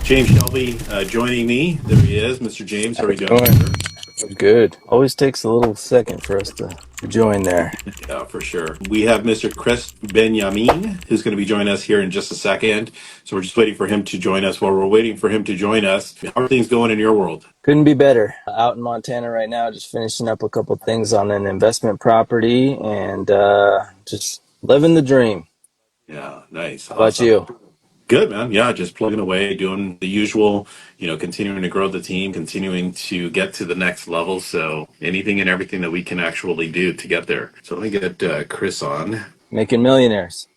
James Shelby joining me. There he is, Mr. James. How are you doing, Doing sir? good. Always takes a little second for us to join there. Yeah, for sure. We have Mr. Krys Benyamein, who's going to be joining us here in just a second. So we're just waiting for him to join us. While we're waiting for him to join us, how are things going in your world? Couldn't be better. Out in Montana right now, just finishing up a couple things on an investment property and just living the dream. Yeah, nice, How about awesome. you? Good, man. Yeah, just plugging away, doing the usual, continuing to grow the team, continuing to get to the next level. So anything and everything that we can actually do to get there. So let me get Chris on. Making millionaires.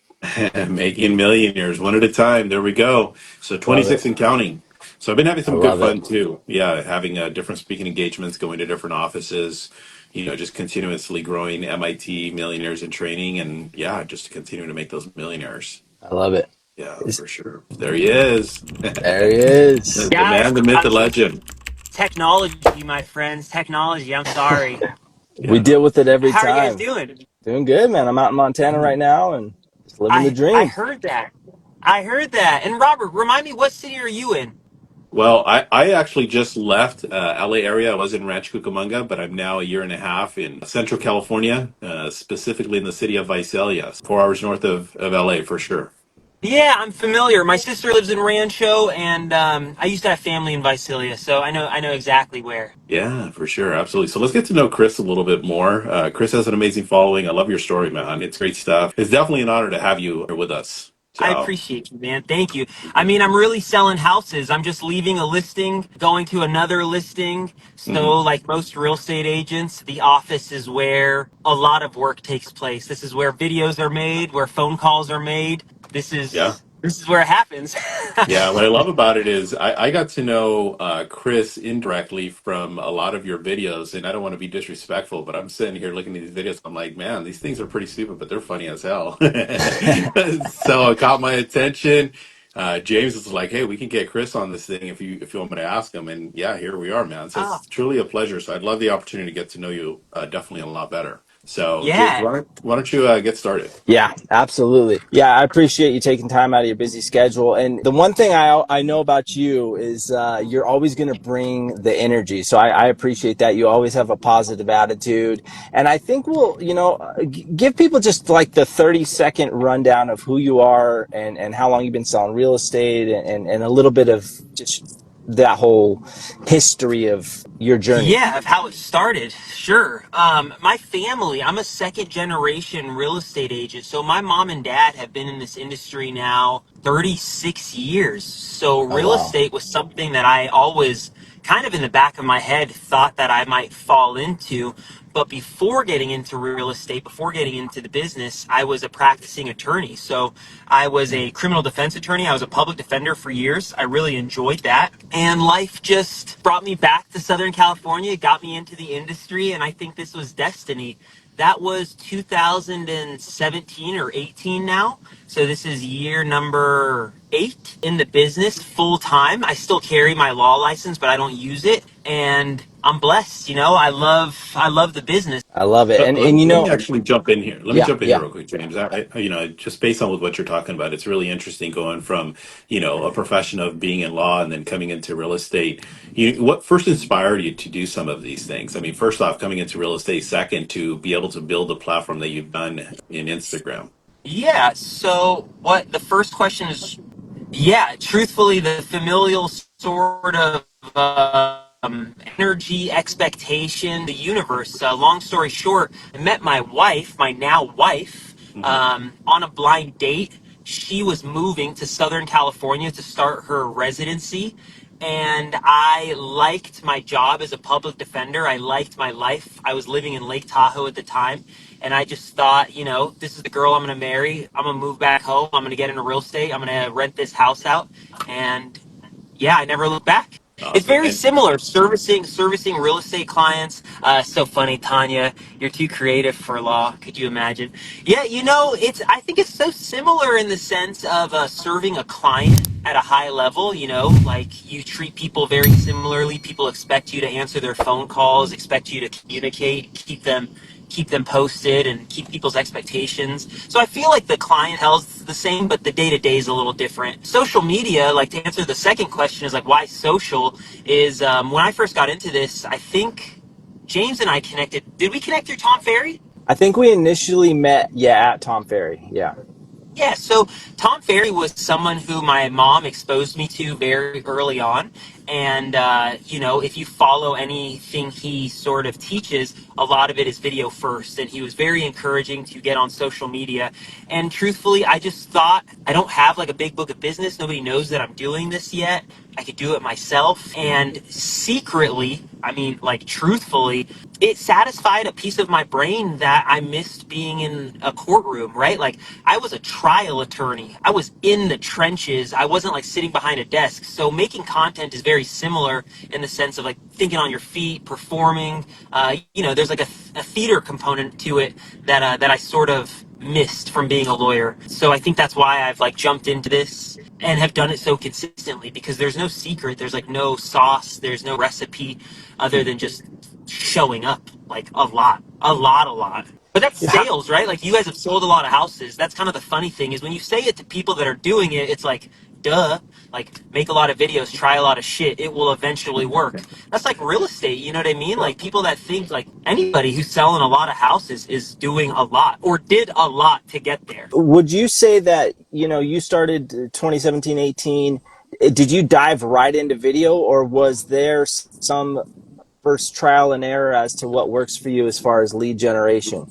Making millionaires one at a time. There we go. So Love it. 26 and counting. So I've been having I some good love it. fun too. Yeah, having different speaking engagements, going to different offices, just continuously growing MIT millionaires in training, and yeah, just continuing to make those millionaires. I love it. Yeah, Is- for sure. There he is. There he is. The Guys, man, the myth, the legend. technology, my friends, technology. I'm sorry. We Yeah, deal no. with it every How are you guys time. doing? Doing good, man. I'm out in Montana right now and just living the I dream. heard that. I heard that. And Robert, remind me, what city are you in? Well, I actually just left LA area. I was in Rancho Cucamonga, but I'm now a year and a half in Central California, specifically in the city of Visalia, 4 hours north of LA for sure. Yeah, I'm familiar. My sister lives in Rancho, and I used to have family in Visalia, so I know exactly where. Yeah, for sure. Absolutely. So let's get to know Chris a little bit more. Chris has an amazing following. I love your story, man. It's great stuff. It's definitely an honor to have you here with us. I So, appreciate you, man. Thank you. I mean, I'm really selling houses. I'm just leaving a listing, going to another listing. mhm. So, like most real estate agents, the office is where a lot of work takes place. This is where videos are made, where phone calls are made. This Yeah. is this is where it happens. Yeah, what I love about it is I got to know Chris indirectly from a lot of your videos, and I don't want to be disrespectful, but I'm sitting here looking at these videos. I'm like, man, these things are pretty stupid, but they're funny as hell. So it caught my attention. James was like, hey, we can get Chris on this thing if you want me to ask him, and yeah, here we are, man. So Oh, it's truly a pleasure. So I'd love the opportunity to get to know you definitely a lot better. So James, yeah. why don't you get started? Yeah, absolutely. Yeah, I appreciate you taking time out of your busy schedule. And the one thing I know about you is you're always going to bring the energy. So I appreciate that. You always have a positive attitude. And I think give people just like the 30-second rundown of who you are and how long you've been selling real estate and a little bit of just that whole history of your journey. Yeah, of how it started. Sure. My family, I'm a second generation real estate agent. So my mom and dad have been in this industry now 36 years. So Oh, real wow. estate was something that I always kind of in the back of my head thought that I might fall into. But before getting into real estate, before getting into the business, I was a practicing attorney. So I was a criminal defense attorney. I was a public defender for years. I really enjoyed that. And life just brought me back to Southern California, got me into the industry, and I think this was destiny. That was 2017 or 18 now. So this is year number 8 in the business full time. I still carry my law license, but I don't use it. And I'm blessed, I love the business. I love it. Let, And let me actually jump in here. Let me yeah, jump in here yeah. real quick, James. Just based on with what you're talking about, it's really interesting going from, a profession of being in law and then coming into real estate. What first inspired you to do some of these things? I mean, first off, coming into real estate. Second, to be able to build a platform that you've done in Instagram. Yeah, so what the first question is, yeah, truthfully, the familial sort of energy, expectation, the universe. Long story short, I met my wife, my now wife, Hmm. on a blind date. She was moving to Southern California to start her residency. And I liked my job as a public defender. I liked my life. I was living in Lake Tahoe at the time. And I just thought, this is the girl I'm going to marry. I'm going to move back home. I'm going to get into real estate. I'm going to rent this house out. And yeah, I never looked back. It's Awesome. very And similar, servicing real estate clients. So funny, Tanya. You're too creative for law. Could you imagine? Yeah, it's. I think it's so similar in the sense of serving a client at a high level. Like you treat people very similarly. People expect you to answer their phone calls, expect you to communicate, keep them posted and keep people's expectations. So I feel like the clientele's the same, but the day to day is a little different. Social media, like to answer the second question, is like why social is when I first got into this, I think James and I connected. Did we connect through Tom Ferry? I think we initially met, yeah, at Tom Ferry. Yeah. Yeah, so Tom Ferry was someone who my mom exposed me to very early on. And, if you follow anything he sort of teaches, a lot of it is video first. And he was very encouraging to get on social media. And truthfully, I just thought I don't have like a big book of business. Nobody knows that I'm doing this yet. I could do it myself. And secretly, I mean, like truthfully, it satisfied a piece of my brain that I missed being in a courtroom, right? Like I was a trial attorney. I was in the trenches. I wasn't like sitting behind a desk. So making content is very similar in the sense of like thinking on your feet, performing. There's like a theater component to it that I sort of missed from being a lawyer. So I think that's why I've like jumped into this and have done it so consistently, because there's no secret, there's like no sauce, there's no recipe other than just showing up like a lot. But that's Yeah. sales, right? Like you guys have sold a lot of houses. That's kind of the funny thing is when you say it to people that are doing it, it's like, duh, like make a lot of videos, try a lot of shit. It will eventually work. That's like real estate. You know what I mean? Like people that think like anybody who's selling a lot of houses is doing a lot or did a lot to get there. Would you say that, you started 2017, 18, did you dive right into video, or was there some first trial and error as to what works for you as far as lead generation?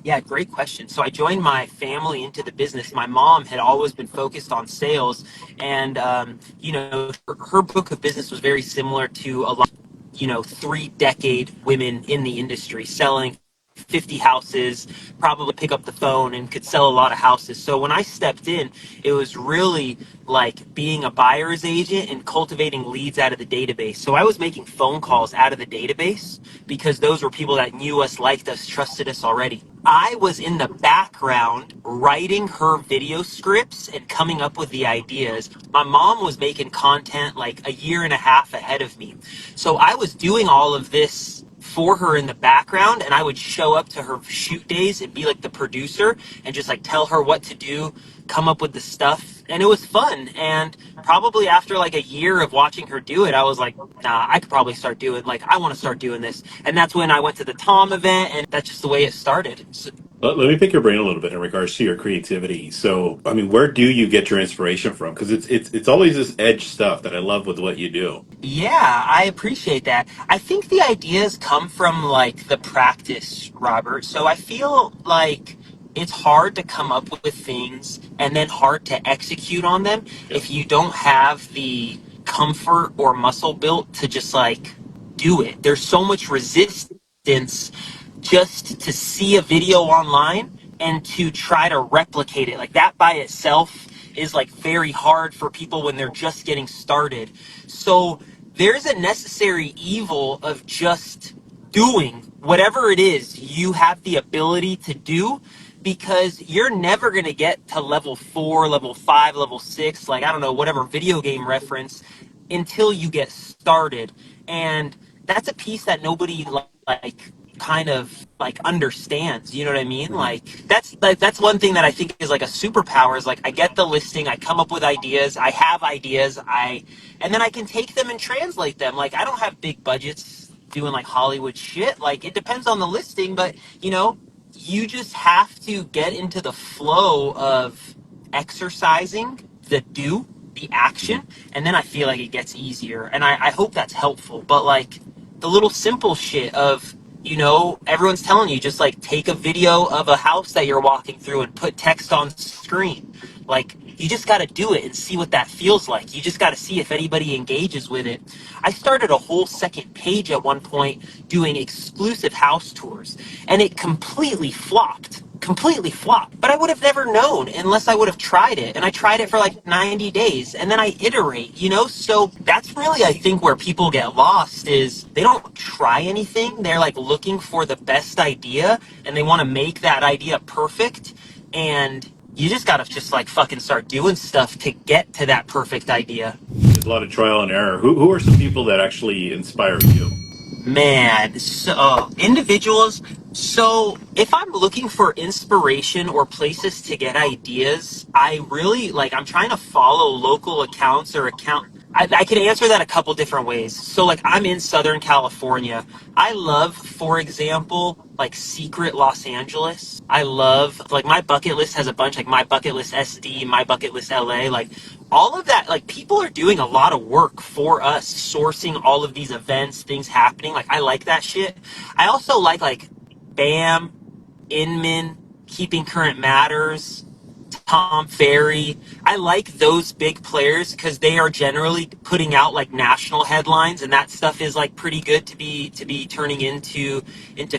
Yeah, great question. So I joined my family into the business. My mom had always been focused on sales, and her book of business was very similar to a lot, 3-decade women in the industry selling 50 houses, probably pick up the phone and could sell a lot of houses. So when I stepped in, it was really like being a buyer's agent and cultivating leads out of the database. So I was making phone calls out of the database because those were people that knew us, liked us, trusted us already. I was in the background writing her video scripts and coming up with the ideas. My mom was making content like a year and a half ahead of me. So I was doing all of this for her in the background, and I would show up to her shoot days and be like the producer and just like tell her what to do, come up with the stuff, and it was fun. And probably after like a year of watching her do it, I was like, nah, I could probably start doing, like, I want to start doing this. And that's when I went to the Tom event, and that's just the way it started. So, Let me pick your brain a little bit in regards to your creativity. So, I mean, where do you get your inspiration from? Because it's always this edge stuff that I love with what you do. yeah, I appreciate that. I think the ideas come from like the practice, Robert. So I feel like it's hard to come up with things and then hard to execute on them Yeah. if you don't have the comfort or muscle built to just like do it. There's so much resistance just to see a video online and to try to replicate it. Like that by itself is like very hard for people when they're just getting started. So there's a necessary evil of just doing whatever it is you have the ability to do, because you're never going to get to level 4, level 5, level 6, like I don't know, whatever video game reference, until you get started. And that's a piece that nobody like kind of like understands, you know what I mean? Mhm. That's one thing that I think is like a superpower, is like I get the listing, I come up with ideas, I have ideas, and then I can take them and translate them. Like I don't have big budgets doing like Hollywood shit. Like it depends on the listing, but you just have to get into the flow of exercising the action, and then I feel like it gets easier. And I hope that's helpful. But like the little simple shit of, everyone's telling you just like take a video of a house that you're walking through and put text on screen. Like you just got to do it and see what that feels like. You just got to see if anybody engages with it. I started a whole second page at one point doing exclusive house tours, and it completely flopped. But I would have never known unless I would have tried it. And I tried it for like 90 days and then I iterate. So that's really, I think, where people get lost, is they don't try anything. They're like looking for the best idea and they want to make that idea perfect. And you just got to just like fucking start doing stuff to get to that perfect idea. There's a lot of trial and error. Who are some people that actually inspire you? Man, so individuals, So, if I'm looking for inspiration or places to get ideas, I really like, I'm trying to follow local accounts or account. I can answer that a couple different ways. So, like, I'm in Southern California. I love, for example, like Secret Los Angeles. I love, like, my bucket list has a bunch, like, my bucket list SD, my bucket list LA. Like, all of that, like, people are doing a lot of work for us, sourcing all of these events, things happening. Like, I like that shit. I also like, Bam, Inman, Keeping Current Matters, Tom Ferry. I like those big players because they are generally putting out like national headlines, and that stuff is like pretty good to be turning into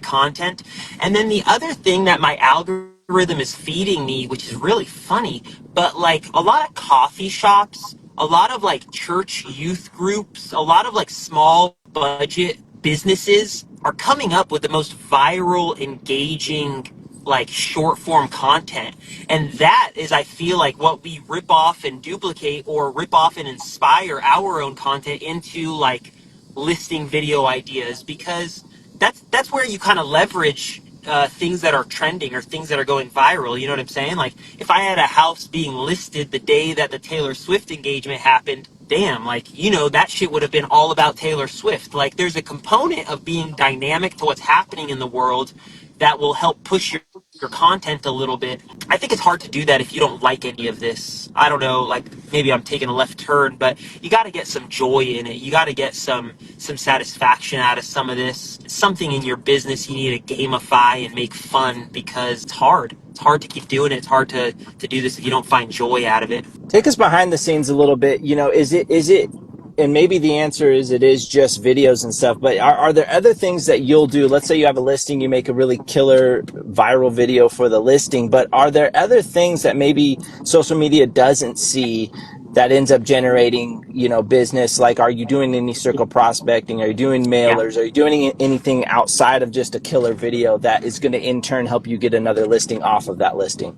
content. And then the other thing that my algorithm is feeding me, which is really funny, but like a lot of coffee shops, a lot of like church youth groups, a lot of like small budget businesses are coming up with the most viral, engaging, like short form content. And that is, I feel like, what we rip off and duplicate or rip off and inspire our own content into, like listing video ideas, because that's where you kind of leverage things that are trending or things that are going viral. You know what I'm saying? Like, if I had a house being listed the day that the Taylor Swift engagement happened, damn, like, that shit would have been all about Taylor Swift. Like, there's a component of being dynamic to what's happening in the world that will help push your content a little bit. I think it's hard to do that if you don't like any of this. I don't know, like, maybe I'm taking a left turn, but you got to get some joy in it. You got to get some satisfaction out of some of this. It's something in your business you need to gamify and make fun, because it's hard. It's hard to keep doing it. It's hard to do this if you don't find joy out of it. Take us behind the scenes a little bit. Is it, and maybe the answer is it is just videos and stuff, but are there other things that you'll do? Let's say you have a listing, you make a really killer viral video for the listing, but are there other things that maybe social media doesn't see that ends up generating, business? Like, are you doing any circle prospecting? Are you doing Yeah. mailers? Are you doing anything outside of just a killer video that is going to in turn help you get another listing off of that listing?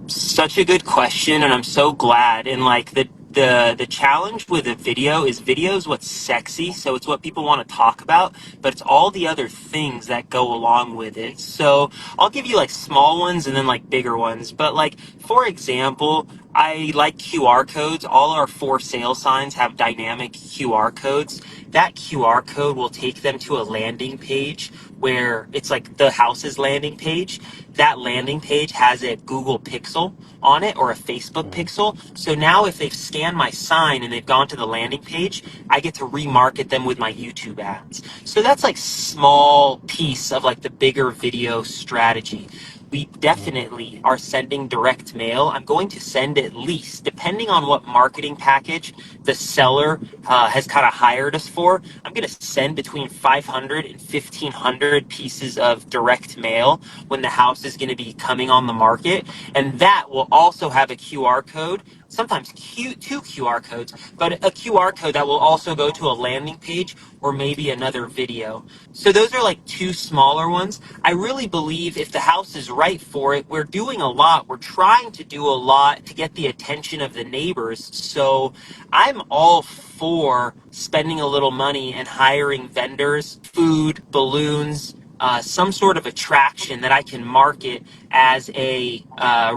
Such a good question, and I'm so glad. And like, the challenge with a video is what's sexy, so it's what people want to talk about, but it's all the other things that go along with it. So I'll give you like small ones and then like bigger ones. But like, for example, I like QR codes. All our for sale signs have dynamic QR codes. That QR code will take them to a landing page where it's like the house's landing page. That landing page has a Google Pixel on it or a Facebook Pixel. So now if they've scanned my sign and they've gone to the landing page, I get to remarket them with my YouTube ads. So that's like small piece of like the bigger video strategy. We definitely are sending direct mail. I'm going to send at least, depending on what marketing package the seller has kind of hired us for, I'm going to send between 500 and 1,500 pieces of direct mail when the house is going to be coming on the market. And that will also have a QR code, sometimes two QR codes, but a QR code that will also go to a landing page or maybe another video. So those are like two smaller ones. I really believe if the house is right for it, we're doing a lot. We're trying to do a lot to get the attention of the neighbors. So I'm all for spending a little money and hiring vendors, food, balloons, some sort of attraction that I can market as a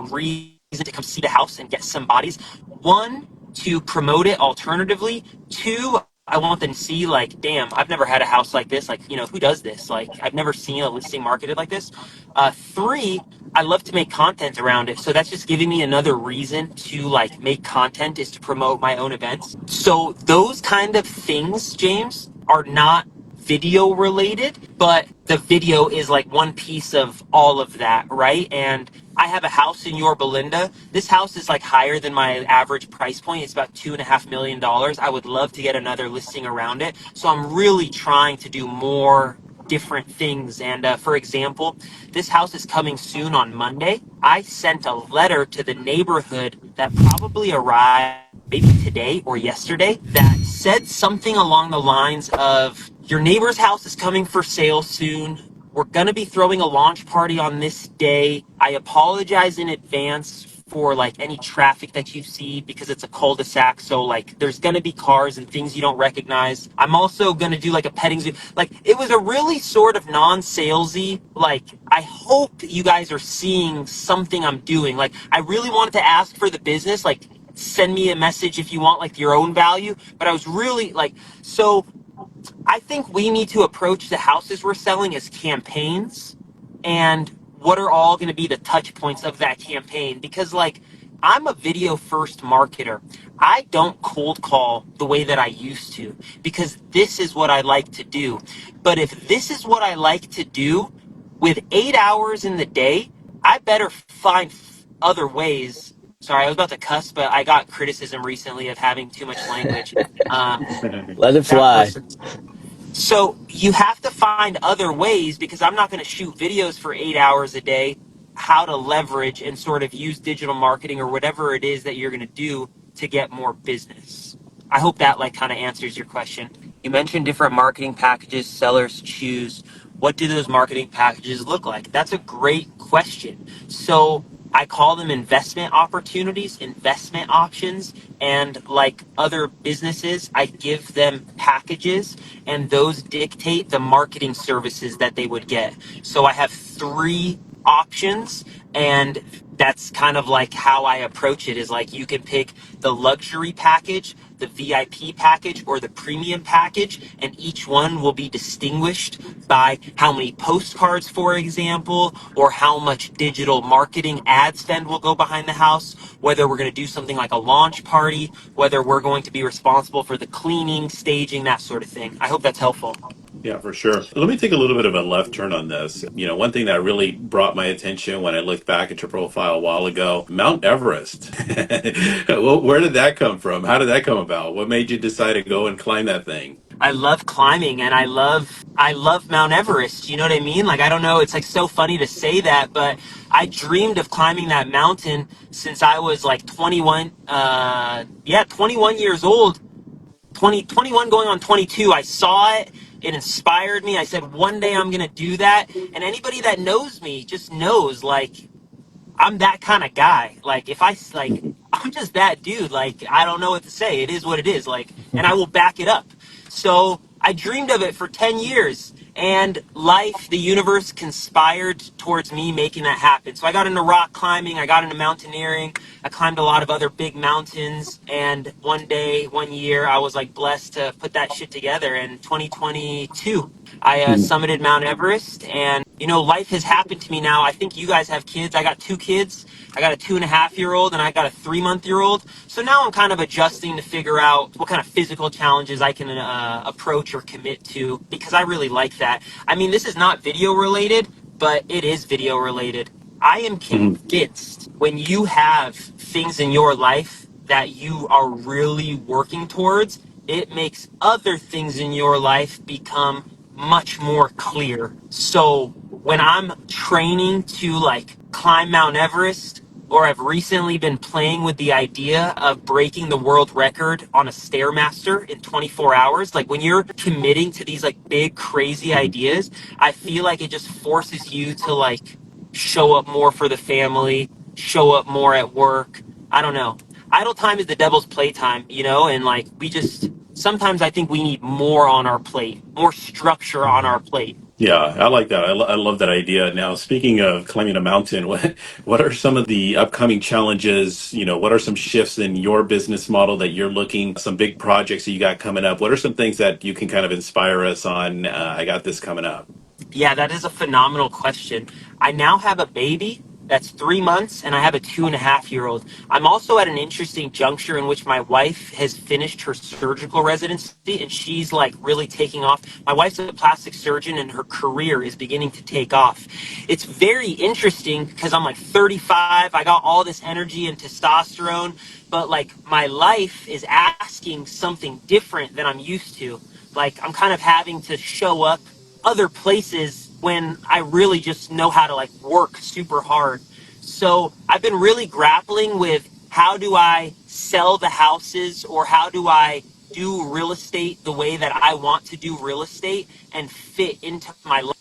reason to come see the house and get some bodies. One, to promote it alternatively. Two, I want them to see, like, damn, I've never had a house like this. Like, who does this? Like, I've never seen a listing marketed like this. Three, I love to make content around it. So that's just giving me another reason to like make content, is to promote my own events. So those kind of things, James, are not video related, but the video is like one piece of all of that, right? And I have a house in Yorba Linda. This house is like higher than my average price point. It's about $2.5 million. I would love to get another listing around it. So I'm really trying to do more different things. And for example, this house is coming soon on Monday. I sent a letter to the neighborhood that probably arrived maybe today or yesterday that said something along the lines of, your neighbor's house is coming for sale soon. We're going to be throwing a launch party on this day. I apologize in advance for like any traffic that you see because it's a cul-de-sac. So like there's going to be cars and things you don't recognize. I'm also going to do like a petting zoo. Like it was a really sort of non-salesy, like I hope you guys are seeing something I'm doing. Like I really wanted to ask for the business, like send me a message if you want like your own value. But I was really like, so I think we need to approach the houses we're selling as campaigns, and what are all going to be the touch points of that campaign? Because like I'm a video first marketer. I don't cold call the way that I used to because this is what I like to do. But if this is what I like to do with 8 hours in the day, I better find other ways. Sorry, I was about to cuss, but I got criticism recently of having too much language. Let it That fly. person. So you have to find other ways because I'm not going to shoot videos for 8 hours a day, how to leverage and sort of use digital marketing or whatever it is that you're going to do to get more business. I hope that like kind of answers your question. You mentioned different marketing packages sellers choose. What do those marketing packages look like? That's a great question. So I call them investment opportunities, investment options, and like other businesses, I give them packages and those dictate the marketing services that they would get. So I have three options, and that's kind of like how I approach it is like you can pick the luxury package, the VIP package, or the premium package, and each one will be distinguished by how many postcards, for example, or how much digital marketing ad spend will go behind the house, whether we're going to do something like a launch party, whether we're going to be responsible for the cleaning, staging, that sort of thing. I hope that's helpful. Yeah, for sure. Let me take a little bit of a left turn on this. One thing that really brought my attention when I looked back at your profile a while ago, Mount Everest. Well, where did that come from? How did that come about? What made you decide to go and climb that thing? I love climbing and I love Mount Everest. You know what I mean? Like I don't know, it's like so funny to say that, but I dreamed of climbing that mountain since I was like 21 21 years old. 21 going on 22. I saw it. It inspired me. I said one day I'm going to do that. And anybody that knows me just knows like I'm that kind of guy. Like if I like, I'm just that dude. Like I don't know what to say. It is what it is. Like, and I will back it up. So I dreamed of it for 10 years, and life, the universe conspired towards me making that happen. So I got into rock climbing. I got into mountaineering. I climbed a lot of other big mountains. And one day, one year, I was like blessed to put that shit together. In 2022, I summited Mount Everest, and life has happened to me now. I think you guys have kids. I got two kids. I got a 2.5-year-old and I got a 3-month-year-old. So now I'm kind of adjusting to figure out what kind of physical challenges I can approach or commit to because I really like that. I mean, this is not video related, but it is video related. I am convinced when you have things in your life that you are really working towards, it makes other things in your life become much more clear. So when I'm training to like climb Mount Everest, or I've recently been playing with the idea of breaking the world record on a Stairmaster in 24 hours, like when you're committing to these like big crazy ideas, I feel like it just forces you to like show up more for the family, show up more at work. I don't know. Idle time is the devil's playtime, and like we just sometimes I think we need more on our plate, more structure on our plate. Yeah, I like that. I love that idea. Now, speaking of climbing a mountain, what are some of the upcoming challenges? What are some shifts in your business model that you're looking, some big projects that you got coming up? What are some things that you can kind of inspire us on? I got this coming up. Yeah, that is a phenomenal question. I now have a baby that's 3 months, and I have a 2.5-year-old. I'm also at an interesting juncture in which my wife has finished her surgical residency, and she's like really taking off. My wife's a plastic surgeon, and her career is beginning to take off. It's very interesting because I'm like 35. I got all this energy and testosterone, but like my life is asking something different than I'm used to. Like I'm kind of having to show up other places when I really just know how to like work super hard. So I've been really grappling with how do I sell the houses, or how do I do real estate the way that I want to do real estate and fit into my life.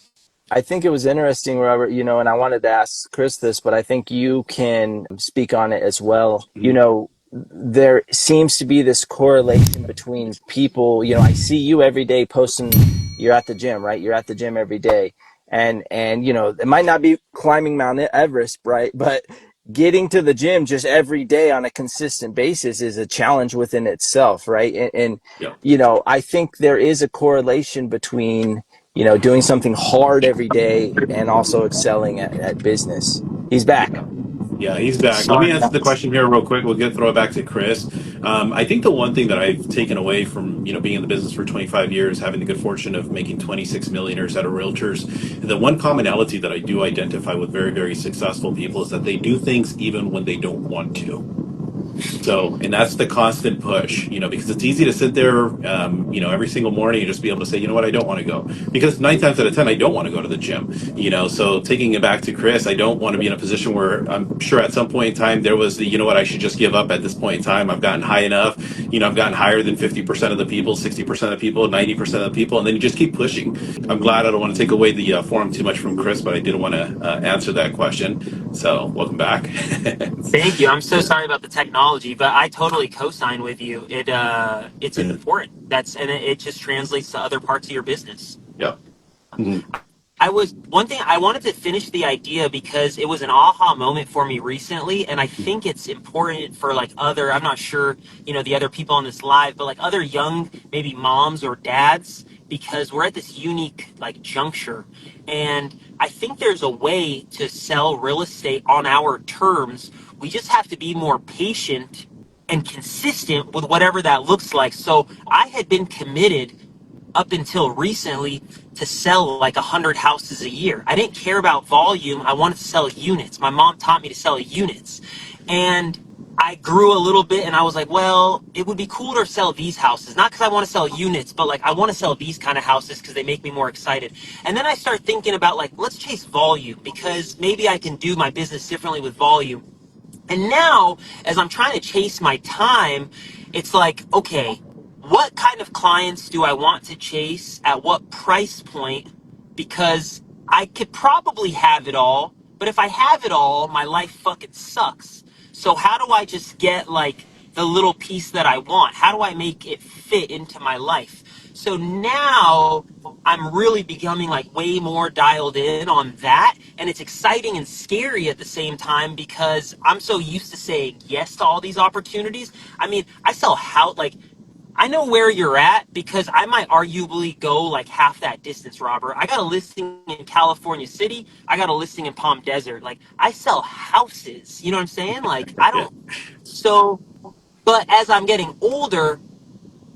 I think it was interesting, Robert, and I wanted to ask Krys this, but I think you can speak on it as well. Mhm. There seems to be this correlation between people, I see you every day posting you're at the gym, right? You're at the gym every day. And it might not be climbing Mount Everest, right? But getting to the gym just every day on a consistent basis is a challenge within itself, right? Yeah. I think there is a correlation between doing something hard every day and also excelling at business. He's back. Yeah, he's back. Let me Sorry. answer the question here real quick. We'll throw it back to Krys. I think the one thing that I've taken away from being in the business for 25 years, having the good fortune of making 26 millionaires out of realtors, the one commonality that I do identify with very very successful people is that they do things even when they don't want to. So, and that's the constant push, because it's easy to sit there, every single morning and just be able to say, you know what, I don't want to go. Because 9 times out of 10, I don't want to go to the gym. So taking it back to Krys, I don't want to be in a position where I'm sure at some point in time there was the, you know what, I should just give up at this point in time. I've gotten high enough, I've gotten higher than 50% of the people, 60% of the people, 90% of the people, and then you just keep pushing. I'm glad I don't want to take away the forum too much from Krys, but I did want to answer that question. So welcome back. Thank you. I'm so sorry about the technology, but I totally co-sign with you. It's important. It just translates to other parts of your business. Yeah. Mhm. One thing I wanted to finish the idea because it was an aha moment for me recently, and I think it's important for like I'm not sure, the other people on this live, but like other young, maybe moms or dads, because we're at this unique like juncture. And I think there's a way to sell real estate on our terms. We just have to be more patient and consistent with whatever that looks like. So I had been committed up until recently to sell like 100 houses a year. I didn't care about volume. I wanted to sell units. My mom taught me to sell units. And I grew a little bit and I was like, well, it would be cool to sell these houses. Not because I want to sell units, but like I want to sell these kind of houses because they make me more excited. And then I start thinking about like, let's chase volume because maybe I can do my business differently with volume. And now, as I'm trying to chase my time, it's like, okay, what kind of clients do I want to chase at what price point? Because I could probably have it all, but if I have it all, my life fucking sucks. So how do I just get like the little piece that I want? How do I make it fit into my life? So now I'm really becoming like way more dialed in on that. And it's exciting and scary at the same time because I'm so used to saying yes to all these opportunities. I mean, I sell house, like, I know where you're at because I might arguably go like half that distance, Robert. I got a listing in California City. I got a listing in Palm Desert. Like, I sell houses. You know what I'm saying? Like, I Yeah. don't. So, but as I'm getting older,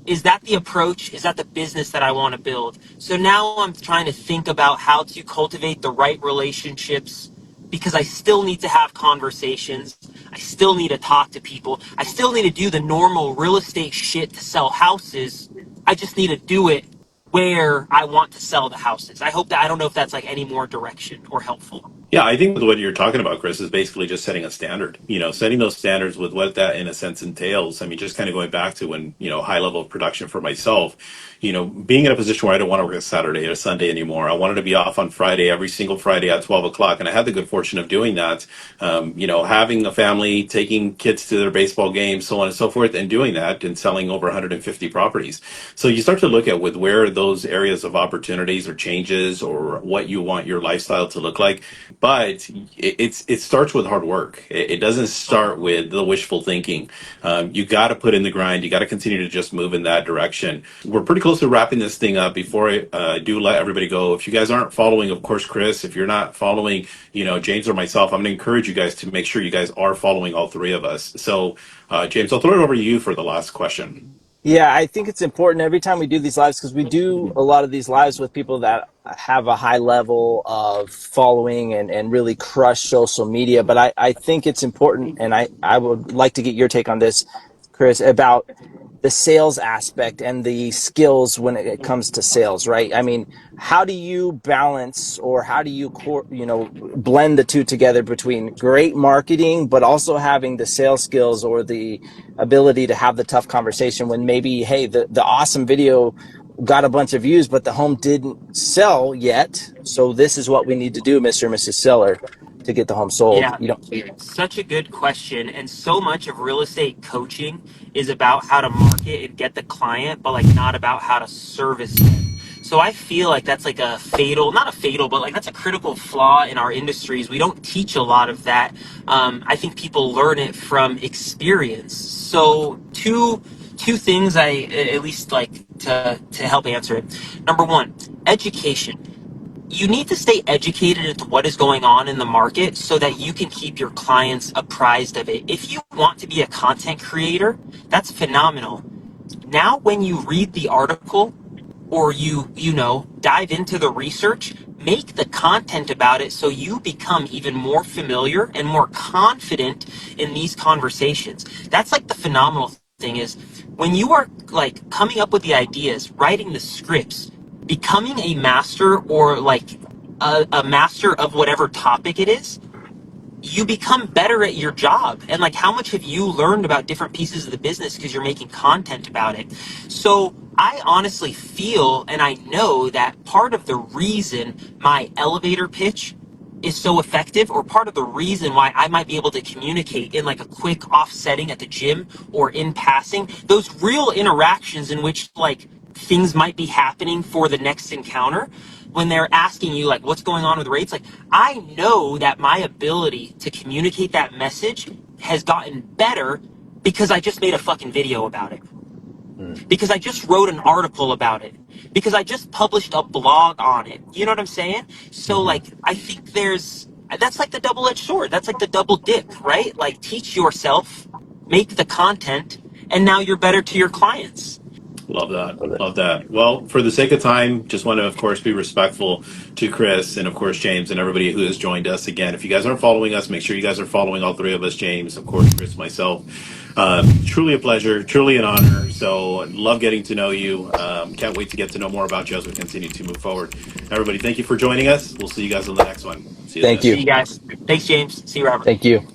is that the approach? Is that the business that I want to build? So now I'm trying to think about how to cultivate the right relationships because I still need to have conversations. I still need to talk to people. I still need to do the normal real estate shit to sell houses. I just need to do it where I want to sell the houses. I don't know if that's like any more direction or helpful. Yeah, I think what you're talking about, Krys, is basically just setting a standard. Setting those standards with what that in a sense entails. I mean, just kind of going back to when, high level of production for myself, being in a position where I don't want to work a Saturday or a Sunday anymore. I wanted to be off on Friday, every single Friday at 12 o'clock. And I had the good fortune of doing that. Having a family, taking kids to their baseball games, so on and so forth, and doing that and selling over 150 properties. So you start to look at with where those areas of opportunities or changes or what you want your lifestyle to look like. But it starts with hard work. It doesn't start with the wishful thinking. You got to put in the grind. You got to continue to just move in that direction. We're pretty close to wrapping this thing up. Before I do let everybody go, if you guys aren't following, of course, Krys, if you're not following, James or myself, I'm going to encourage you guys to make sure you guys are following all three of us. So, James, I'll throw it over to you for the last question. Yeah, I think it's important every time we do these lives because we do a lot of these lives with people that have a high level of following and really crush social media. But I think it's important, and I would like to get your take on this, Krys, about the sales aspect and the skills when it comes to sales, right? I mean, how do you balance or how do you blend the two together between great marketing but also having the sales skills or the ability to have the tough conversation when maybe, hey, the awesome video got a bunch of views, but the home didn't sell yet. So this is what we need to do, Mr. and Mrs. Seller, to get the home sold. Yeah, You know, such a good question. And so much of real estate coaching is about how to market and get the client, but like not about how to service them. So I feel like that's like a fatal, not a fatal, but like that's a critical flaw in our industries. We don't teach a lot of that. I think people learn it from experience. So two things I at least like to help answer it. Number one, education. You need to stay educated into what is going on in the market so that you can keep your clients apprised of it. If you want to be a content creator, that's phenomenal. Now, when you read the article or you dive into the research, make the content about it so you become even more familiar and more confident in these conversations. That's like the phenomenal thing is when you are like coming up with the ideas, writing the scripts, becoming a master or like a master of whatever topic it is, you become better at your job. And like, how much have you learned about different pieces of the business because you're making content about it? So I honestly feel and I know that part of the reason my elevator pitch is so effective, or part of the reason why I might be able to communicate in like a quick offsetting at the gym or in passing, those real interactions in which like things might be happening for the next encounter, when they're asking you like what's going on with rates, like I know that my ability to communicate that message has gotten better because I just made a fucking video about it, because I just wrote an article about it, because I just published a blog on it. You know what I'm saying? So like I think that's like the double-edged sword. That's like the double dip, right? Like teach yourself, make the content, and now you're better to your clients. Love that. Love that. Well, for the sake of time, just want to, of course, be respectful to Krys and, of course, James and everybody who has joined us. Again, if you guys aren't following us, make sure you guys are following all three of us, James, of course, Krys, myself. Truly a pleasure, truly an honor. So love getting to know you. Can't wait to get to know more about you as we continue to move forward. Everybody, thank you for joining us. We'll see you guys on the next one. See you thank soon. you. See you guys. Thanks, James. See you, Robert. Thank you.